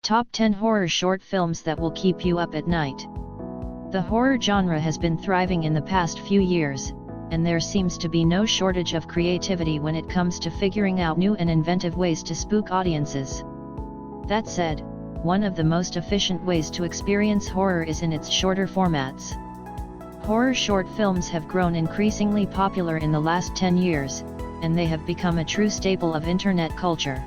Top 10 Horror Short Films That Will Keep You Up at Night. The horror genre has been thriving in the past few years, and there seems to be no shortage of creativity when it comes to figuring out new and inventive ways to spook audiences. That said, one of the most efficient ways to experience horror is in its shorter formats. Horror short films have grown increasingly popular in the last 10 years, and they have become a true staple of internet culture.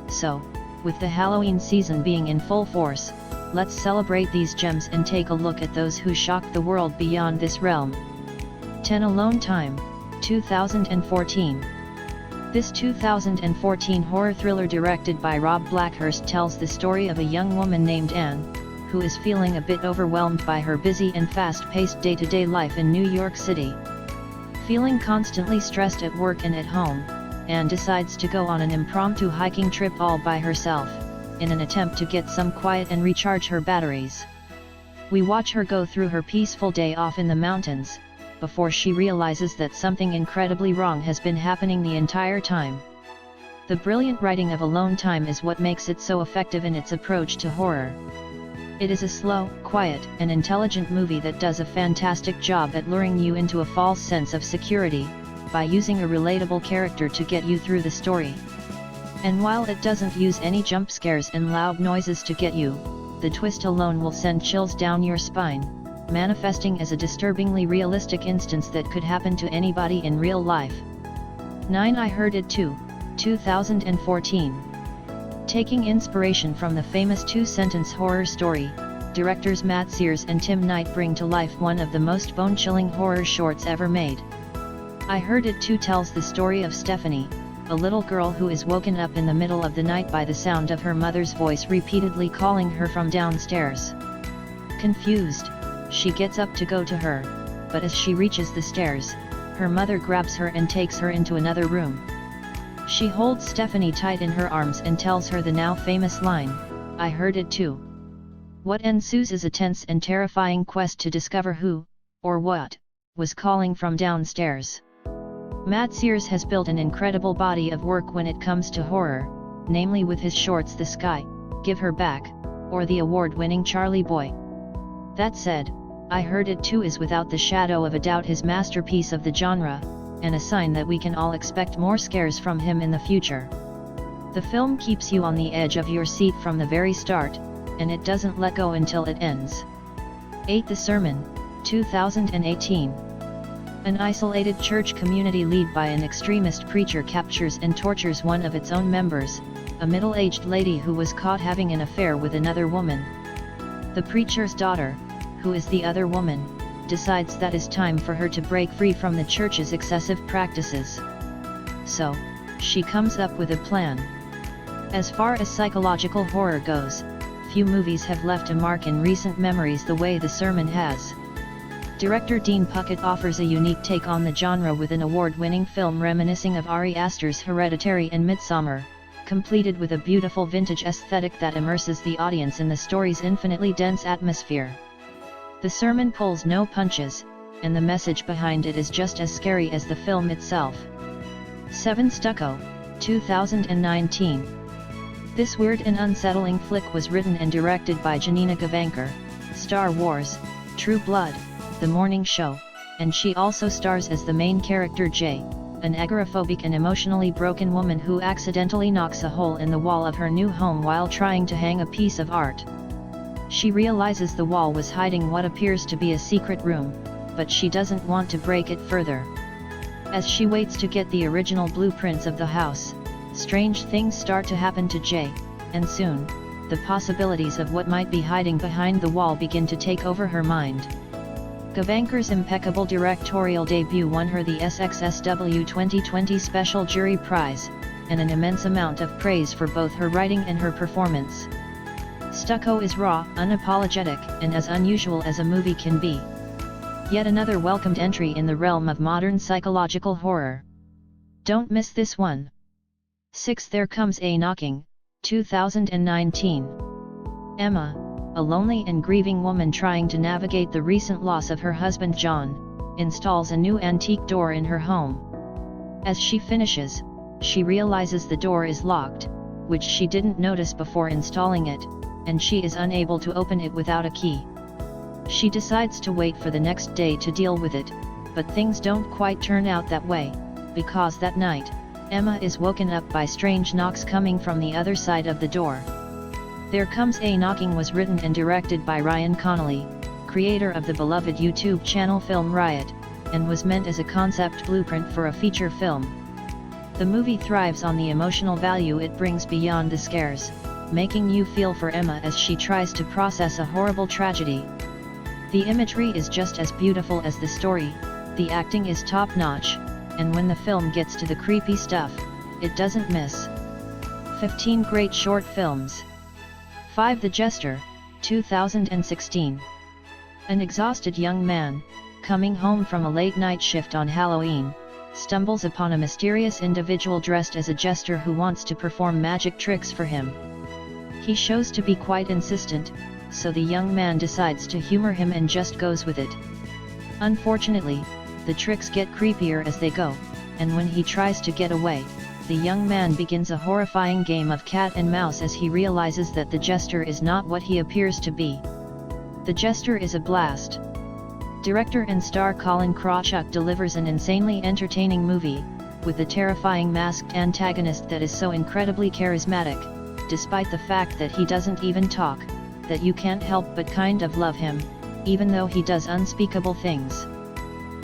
So, with the Halloween season being in full force, let's celebrate these gems and take a look at those who shocked the world beyond this realm. 10 Alone Time, 2014. This 2014 horror thriller directed by Rob Blackhurst tells the story of a young woman named Anne, who is feeling a bit overwhelmed by her busy and fast-paced day-to-day life in New York City. Feeling constantly stressed at work and at home, Anne decides to go on an impromptu hiking trip all by herself, in an attempt to get some quiet and recharge her batteries. We watch her go through her peaceful day off in the mountains, before she realizes that something incredibly wrong has been happening the entire time. The brilliant writing of Alone Time is what makes it so effective in its approach to horror. It is a slow, quiet, and intelligent movie that does a fantastic job at luring you into a false sense of security, by using a relatable character to get you through the story. And while it doesn't use any jump scares and loud noises to get you, the twist alone will send chills down your spine, manifesting as a disturbingly realistic instance that could happen to anybody in real life. 9 I Heard It Too, 2014. Taking inspiration from the famous two-sentence horror story, directors Matt Sears and Tim Knight bring to life one of the most bone-chilling horror shorts ever made. I Heard It Too tells the story of Stephanie, a little girl who is woken up in the middle of the night by the sound of her mother's voice repeatedly calling her from downstairs. Confused, she gets up to go to her, but as she reaches the stairs, her mother grabs her and takes her into another room. She holds Stephanie tight in her arms and tells her the now famous line, "I heard it too." What ensues is a tense and terrifying quest to discover who, or what, was calling from downstairs. Matt Sears has built an incredible body of work when it comes to horror, namely with his shorts The Sky, Give Her Back, or the award-winning Charlie Boy. That said, I Heard It Too is without the shadow of a doubt his masterpiece of the genre, and a sign that we can all expect more scares from him in the future. The film keeps you on the edge of your seat from the very start, and it doesn't let go until it ends. 8 The Sermon, 2018. An isolated church community led by an extremist preacher captures and tortures one of its own members, a middle-aged lady who was caught having an affair with another woman. The preacher's daughter, who is the other woman, decides that it's time for her to break free from the church's excessive practices. So, she comes up with a plan. As far as psychological horror goes, few movies have left a mark in recent memories the way The Sermon has. Director Dean Puckett offers a unique take on the genre with an award-winning film reminiscing of Ari Aster's Hereditary and Midsommar, completed with a beautiful vintage aesthetic that immerses the audience in the story's infinitely dense atmosphere. The Sermon pulls no punches, and the message behind it is just as scary as the film itself. 7 Stucco, 2019. This weird and unsettling flick was written and directed by Janina Gavankar, Star Wars, True Blood, The Morning Show, and she also stars as the main character Jay, an agoraphobic and emotionally broken woman who accidentally knocks a hole in the wall of her new home while trying to hang a piece of art. She realizes the wall was hiding what appears to be a secret room, but she doesn't want to break it further. As she waits to get the original blueprints of the house, strange things start to happen to Jay, and soon, the possibilities of what might be hiding behind the wall begin to take over her mind. Gavankar's impeccable directorial debut won her the SXSW 2020 Special Jury Prize, and an immense amount of praise for both her writing and her performance. Stucco is raw, unapologetic, and as unusual as a movie can be. Yet another welcomed entry in the realm of modern psychological horror. Don't miss this one. 6 There Comes a Knocking, 2019. Emma, a lonely and grieving woman trying to navigate the recent loss of her husband John, installs a new antique door in her home. As she finishes, she realizes the door is locked, which she didn't notice before installing it, and she is unable to open it without a key. She decides to wait for the next day to deal with it, but things don't quite turn out that way, because that night, Emma is woken up by strange knocks coming from the other side of the door. There Comes a Knocking was written and directed by Ryan Connolly, creator of the beloved YouTube channel Film Riot, and was meant as a concept blueprint for a feature film. The movie thrives on the emotional value it brings beyond the scares, making you feel for Emma as she tries to process a horrible tragedy. The imagery is just as beautiful as the story, the acting is top-notch, and when the film gets to the creepy stuff, it doesn't miss. 15 great short films. 5. The Jester, 2016. An exhausted young man, coming home from a late-night shift on Halloween, stumbles upon a mysterious individual dressed as a jester who wants to perform magic tricks for him. He shows to be quite insistent, so the young man decides to humor him and just goes with it. Unfortunately, the tricks get creepier as they go, and when he tries to get away, the young man begins a horrifying game of cat and mouse as he realizes that the jester is not what he appears to be. The Jester is a blast. Director and star Colin Krawchuk delivers an insanely entertaining movie, with a terrifying masked antagonist that is so incredibly charismatic, despite the fact that he doesn't even talk, that you can't help but kind of love him, even though he does unspeakable things.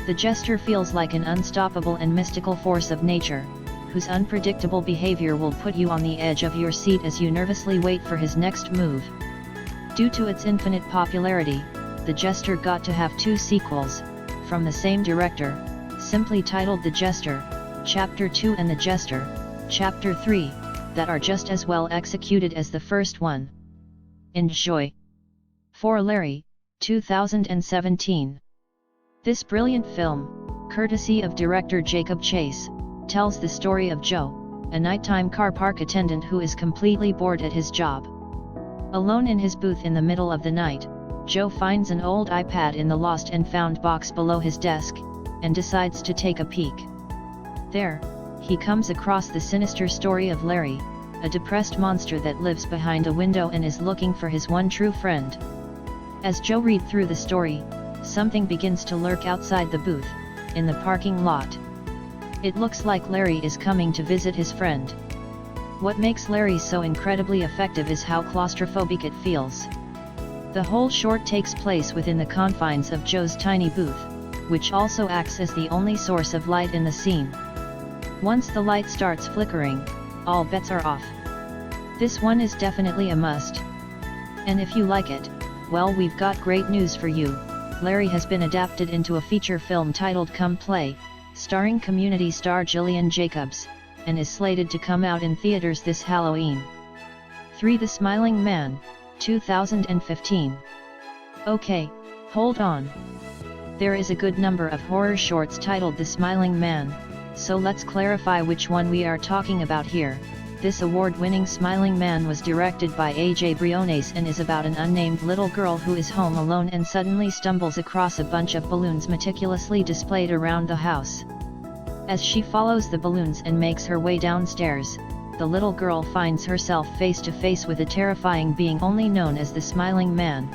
The Jester feels like an unstoppable and mystical force of nature, whose unpredictable behavior will put you on the edge of your seat as you nervously wait for his next move. Due to its infinite popularity, The Jester got to have 2 sequels, from the same director, simply titled The Jester, Chapter 2 and The Jester, Chapter 3, that are just as well executed as the first one. Enjoy. 4. Larry, 2017. This brilliant film, courtesy of director Jacob Chase, tells the story of Joe, a nighttime car park attendant who is completely bored at his job. Alone in his booth in the middle of the night, Joe finds an old iPad in the lost and found box below his desk, and decides to take a peek. There, he comes across the sinister story of Larry, a depressed monster that lives behind a window and is looking for his one true friend. As Joe reads through the story, something begins to lurk outside the booth, in the parking lot. It looks like Larry is coming to visit his friend. What makes Larry so incredibly effective is how claustrophobic it feels. The whole short takes place within the confines of Joe's tiny booth, which also acts as the only source of light in the scene. Once the light starts flickering, all bets are off. This one is definitely a must. And if you like it, well, we've got great news for you. Larry has been adapted into a feature film titled Come Play, starring Community star Gillian Jacobs, and is slated to come out in theaters this Halloween. 3. The Smiling Man, 2015. Okay, hold on. There is a good number of horror shorts titled The Smiling Man, so let's clarify which one we are talking about here. This award-winning Smiling Man was directed by A.J. Briones and is about an unnamed little girl who is home alone and suddenly stumbles across a bunch of balloons meticulously displayed around the house. As she follows the balloons and makes her way downstairs, the little girl finds herself face to face with a terrifying being only known as the Smiling Man.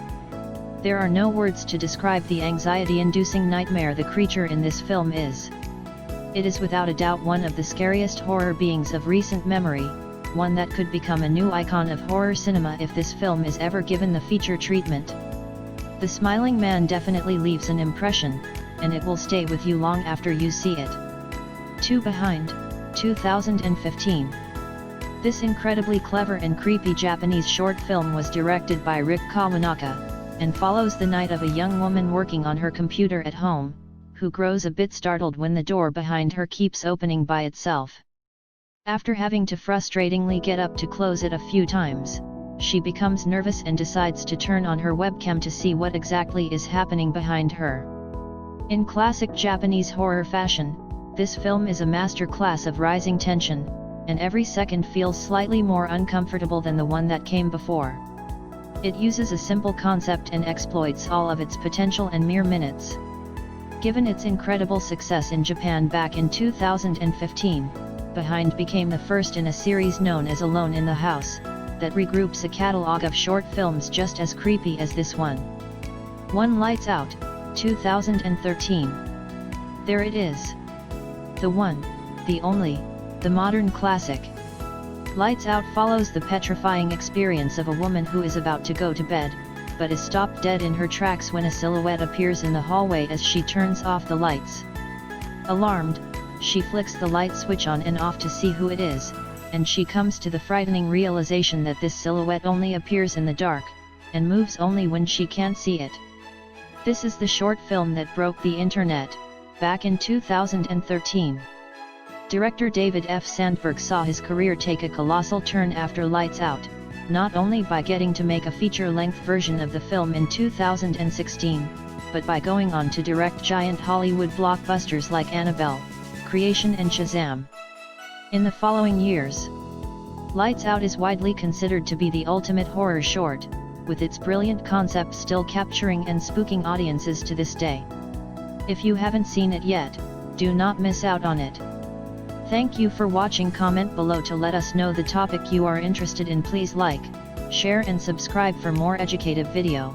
There are no words to describe the anxiety-inducing nightmare the creature in this film is. It is without a doubt one of the scariest horror beings of recent memory, one that could become a new icon of horror cinema if this film is ever given the feature treatment. The Smiling Man definitely leaves an impression, and it will stay with you long after you see it. 2 Behind, 2015. This incredibly clever and creepy Japanese short film was directed by Rick Kawanaka, and follows the night of a young woman working on her computer at home, who grows a bit startled when the door behind her keeps opening by itself. After having to frustratingly get up to close it a few times, she becomes nervous and decides to turn on her webcam to see what exactly is happening behind her. In classic Japanese horror fashion, this film is a masterclass of rising tension, and every second feels slightly more uncomfortable than the one that came before. It uses a simple concept and exploits all of its potential in mere minutes. Given its incredible success in Japan back in 2015, behind became the first in a series known as Alone in the House, that regroups a catalog of short films just as creepy as this one. 1 Lights Out, 2013. There it is. The one, the only, the modern classic. Lights Out follows the petrifying experience of a woman who is about to go to bed, but is stopped dead in her tracks when a silhouette appears in the hallway as she turns off the lights. Alarmed, she flicks the light switch on and off to see who it is, and she comes to the frightening realization that this silhouette only appears in the dark, and moves only when she can't see it. This is the short film that broke the internet, back in 2013. Director David F. Sandberg saw his career take a colossal turn after Lights Out, not only by getting to make a feature-length version of the film in 2016, but by going on to direct giant Hollywood blockbusters like Annabelle, Creation and Shazam. In the following years, Lights Out is widely considered to be the ultimate horror short, with its brilliant concept still capturing and spooking audiences to this day. If you haven't seen it yet, do not miss out on it. Thank you for watching. Comment below to let us know the topic you are interested in. Please like, share and subscribe for more educative video.